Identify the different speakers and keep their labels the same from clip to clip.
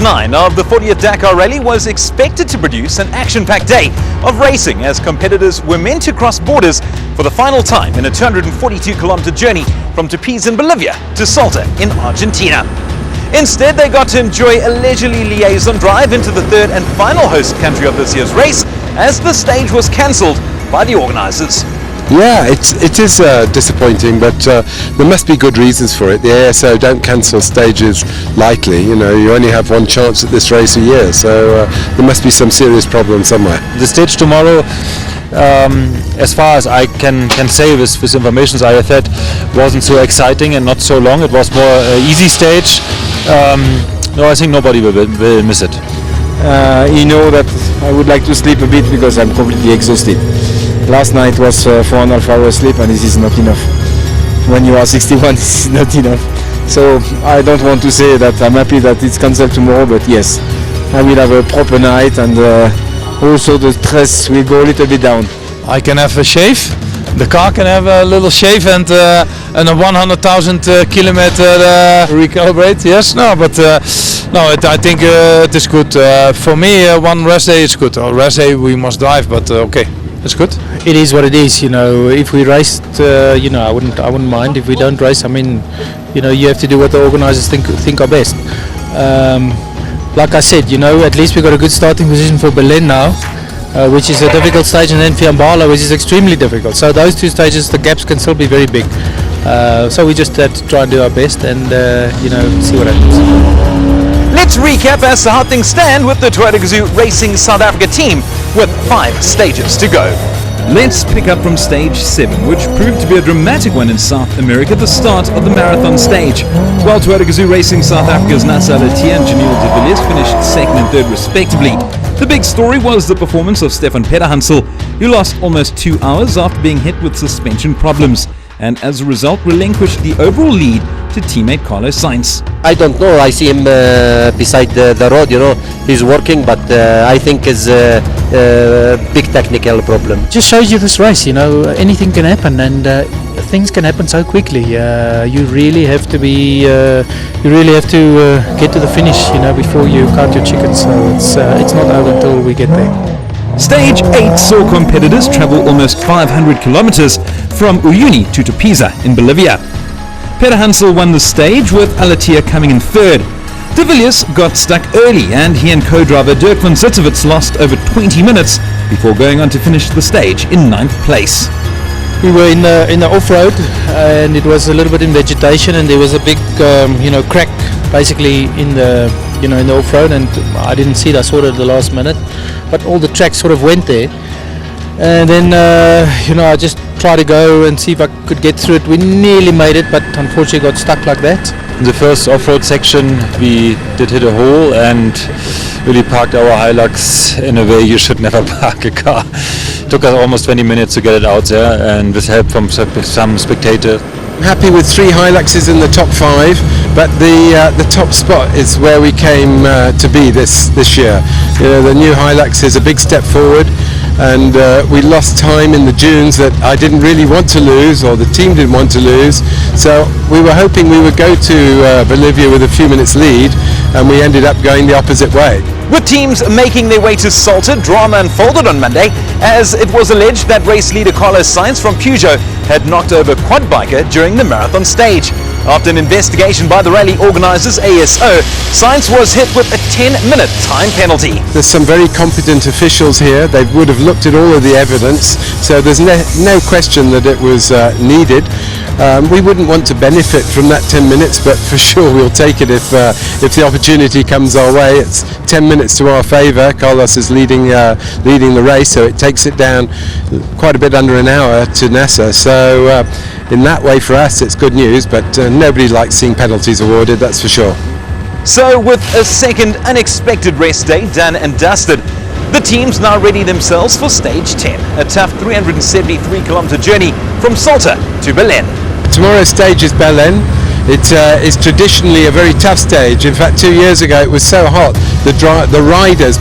Speaker 1: 9 of the 40th Dakar Rally was expected to produce an action-packed day of racing as competitors were meant to cross borders for the final time in a 242-kilometer journey from Tepiz in Bolivia to Salta in Argentina. Instead, they got to enjoy a leisurely liaison drive into the third and final host country of this year's race as the stage was cancelled by the organisers.
Speaker 2: Yeah, it is disappointing, but there must be good reasons for it. The ASO don't cancel stages lightly. You know, you only have one chance at this race a year, so there must be some serious problem somewhere.
Speaker 3: The stage tomorrow, as far as I can say with information I have had, wasn't so exciting and not so long. It was more easy stage. No, I think nobody will miss it.
Speaker 4: You know that I would like to sleep a bit because I'm completely exhausted. Last night was 4.5 hours sleep, and this is not enough. When you are 61, this is not enough. So I don't want to say that I'm happy that it's cancelled tomorrow, but yes, I will have a proper night, and also the stress will go a little bit down.
Speaker 5: I can have a shave, the car can have a little shave, and a 100,000 kilometer recalibrate. Yes, no, but no, I think it is good. For me, one rest day is good. Or rest day we must drive, but okay, it's good.
Speaker 6: It is what it is, you know. If we raced, you know, I wouldn't mind. If we don't race, I mean, you know, you have to do what the organisers think are best. Like I said, you know, at least we got a good starting position for Berlin now, which is a difficult stage, and then Fiambala, which is extremely difficult. So those two stages, the gaps can still be very big. So we just have to try and do our best, and you know, see what happens.
Speaker 1: Let's recap as to how things stand with the Toyota Gazoo Racing South Africa team with 5 stages to go.
Speaker 7: Let's pick up from stage 7, which proved to be a dramatic one in South America, the start of the marathon stage. While Toyota Gazoo Racing South Africa's Nasser Al-Attiyah and Janelle de Villiers finished 2nd and 3rd respectively. The big story was the performance of Stefan Pederhansel, who lost almost 2 hours after being hit with suspension problems, and as a result relinquished the overall lead to teammate Carlos Sainz.
Speaker 8: I don't know, I see him beside the road, you know, he's working, but I think it's a big technical problem.
Speaker 6: Just shows you this race, you know, anything can happen, and things can happen so quickly. You really have to be, get to the finish, you know, before you count your chickens. So it's not over until we get there.
Speaker 7: Stage 8 saw competitors travel almost 500 kilometers from Uyuni to Tepiza in Bolivia. Pederhansel won the stage with Al-Attiyah coming in 3rd. De Villiers got stuck early, and he and co-driver Dirk van Zitzewitz lost over 20 minutes before going on to finish the stage in 9th place.
Speaker 6: We were in the off-road, and it was a little bit in vegetation, and there was a big you know, crack basically in the off-road, and I didn't see it. I saw it at the last minute, but all the tracks sort of went there, and then you know, I just tried to go and see if I could get through it. We nearly made it, but unfortunately got stuck like that.
Speaker 3: In the first off-road section we did hit a hole and really parked our Hilux in a way you should never park a car. It took us almost 20 minutes to get it out there, and with help from some spectators.
Speaker 2: I'm happy with 3 Hiluxes in the top 5, but the top spot is where we came to be this year. You know, the new Hilux is a big step forward, and we lost time in the dunes that I didn't really want to lose, or the team didn't want to lose. So we were hoping we would go to Bolivia with a few minutes lead, and we ended up going the opposite way.
Speaker 1: With teams making their way to Salta, drama unfolded on Monday as it was alleged that race leader Carlos Sainz from Peugeot had knocked over a quad biker during the marathon stage. After an investigation by the rally organisers ASO, Sainz was hit with a 10-minute time penalty.
Speaker 2: There's some very competent officials here. They would have looked at all of the evidence, so there's no question that it was needed. We wouldn't want to benefit from that 10 minutes, but for sure we'll take it if the opportunity comes our way. It's 10 minutes to our favour. Carlos is leading the race, so it takes it down quite a bit under an hour to Nasser. So in that way for us it's good news, but nobody likes seeing penalties awarded, that's for sure.
Speaker 1: So with a second unexpected rest day done and dusted, the teams now ready themselves for stage 10, a tough 373-kilometer journey from Salta to Berlin.
Speaker 2: Tomorrow's stage is Berlin. It is traditionally a very tough stage. In fact, 2 years ago it was so hot, the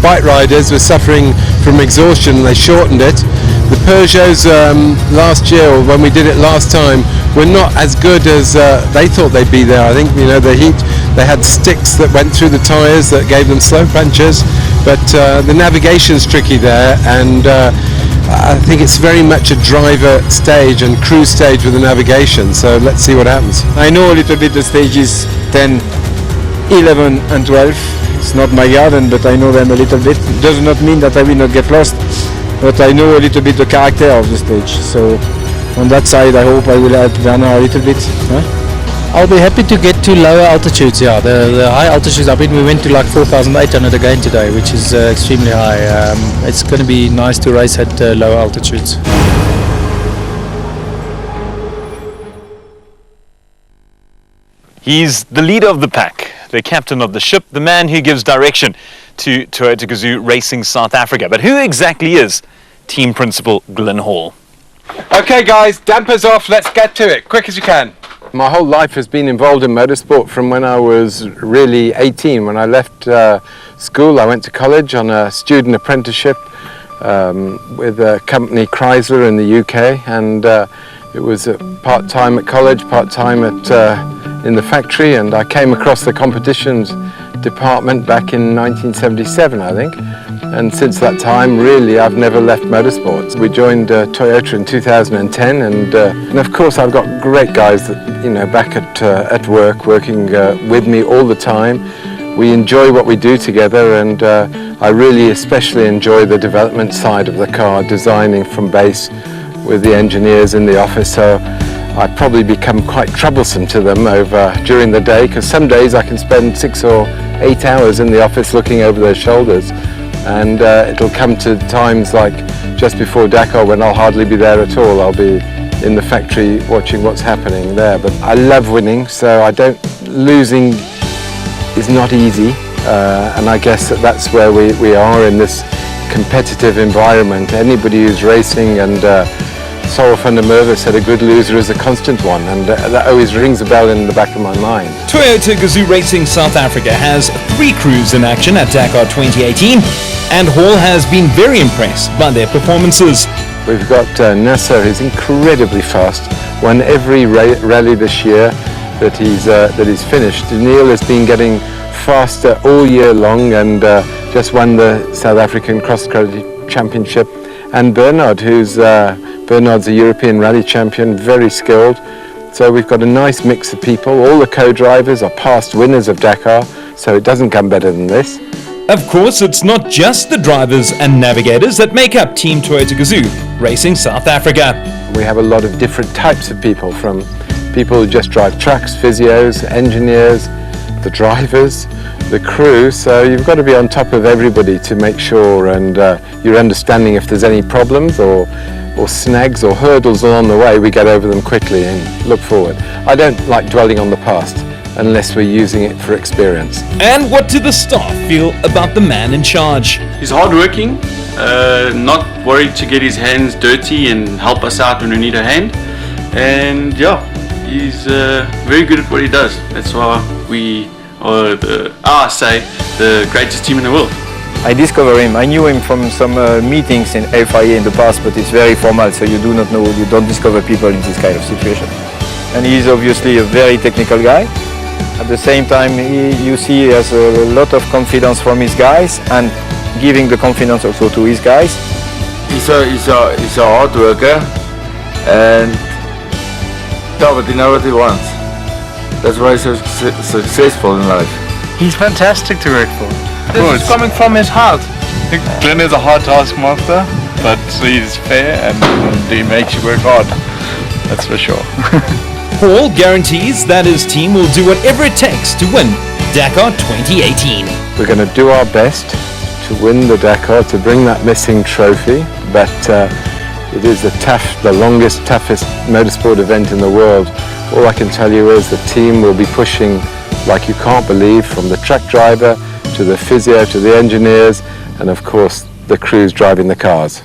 Speaker 2: bike riders were suffering from exhaustion, and they shortened it. The Peugeots last year, or when we did it last time, were not as good as they thought they'd be there. I think, you know, the heat, they had sticks that went through the tyres that gave them slow punches, but the navigation's tricky there, and I think it's very much a driver stage and cruise stage with the navigation, so let's see what happens.
Speaker 4: I know a little bit the stages 10, 11 and 12. It's not my garden, but I know them a little bit. It does not mean that I will not get lost, but I know a little bit the character of the stage. So on that side, I hope I will help Werner a little bit.
Speaker 6: I'll be happy to get to lower altitudes. Yeah, the high altitudes. I mean, we went to like 4,800 again today, which is extremely high. It's going to be nice to race at lower altitudes.
Speaker 1: He's the leader of the pack, the captain of the ship, the man who gives direction to Toyota Gazoo Racing South Africa. But who exactly is team principal Glenn Hall?
Speaker 2: Okay guys, dampers off, let's get to it, quick as you can. My whole life has been involved in motorsport from when I was really 18. When I left school, I went to college on a student apprenticeship with a company Chrysler in the UK, and it was part-time at college, part-time in the factory, and I came across the competitions department back in 1977, I think. And since that time, really, I've never left motorsports. We joined Toyota in 2010, and of course, I've got great guys that, you know, back at work, working with me all the time. We enjoy what we do together, and I really especially enjoy the development side of the car, designing from base with the engineers in the office. So I probably become quite troublesome to them during the day, because some days I can spend 6 or 8 hours in the office looking over their shoulders, and it'll come to times like just before Dakar when I'll hardly be there at all. I'll be in the factory watching what's happening there. But I love winning, so losing is not easy, and I guess that's where we are in this competitive environment. Anybody who's racing, and Sorrel van der Merwe said a good loser is a constant one, and that always rings a bell in the back of my mind.
Speaker 7: Toyota Gazoo Racing South Africa has 3 crews in action at Dakar 2018, and Hall has been very impressed by their performances.
Speaker 2: We've got Nasser, who's incredibly fast, won every rally this year that he's finished. Neil has been getting faster all year long, and just won the South African Cross Country Championship. And Bernard, Bernard's a European rally champion, very skilled. So we've got a nice mix of people. All the co-drivers are past winners of Dakar, so it doesn't come better than this.
Speaker 7: Of course, it's not just the drivers and navigators that make up Team Toyota Gazoo Racing South Africa.
Speaker 2: We have a lot of different types of people, from people who just drive trucks, physios, engineers, the drivers, the crew. So you've got to be on top of everybody to make sure, and you're understanding if there's any problems or snags or hurdles along the way, we get over them quickly and look forward. I don't like dwelling on the past unless we're using it for experience.
Speaker 7: And what do the staff feel about the man in charge?
Speaker 9: He's hardworking, not worried to get his hands dirty and help us out when we need a hand. And yeah, he's very good at what he does. That's why we are the greatest team in the world.
Speaker 4: I discovered him. I knew him from some meetings in FIA in the past, but it's very formal, so you don't discover people in this kind of situation. And he's obviously a very technical guy. At the same time, you see he has a lot of confidence from his guys, and giving the confidence also to his guys.
Speaker 10: He's a hard worker, and but he knows what he wants. That's why he's so successful in life.
Speaker 11: He's fantastic to work for. This is coming from his heart. Glenn is a hard taskmaster, but he's fair and he makes you work hard. That's for sure.
Speaker 7: Hall guarantees that his team will do whatever it takes to win Dakar 2018.
Speaker 2: We're going to do our best to win the Dakar, to bring that missing trophy, but it is the longest, toughest motorsport event in the world. All I can tell you is the team will be pushing like you can't believe, from the truck driver to the physio to the engineers, and of course the crews driving the cars.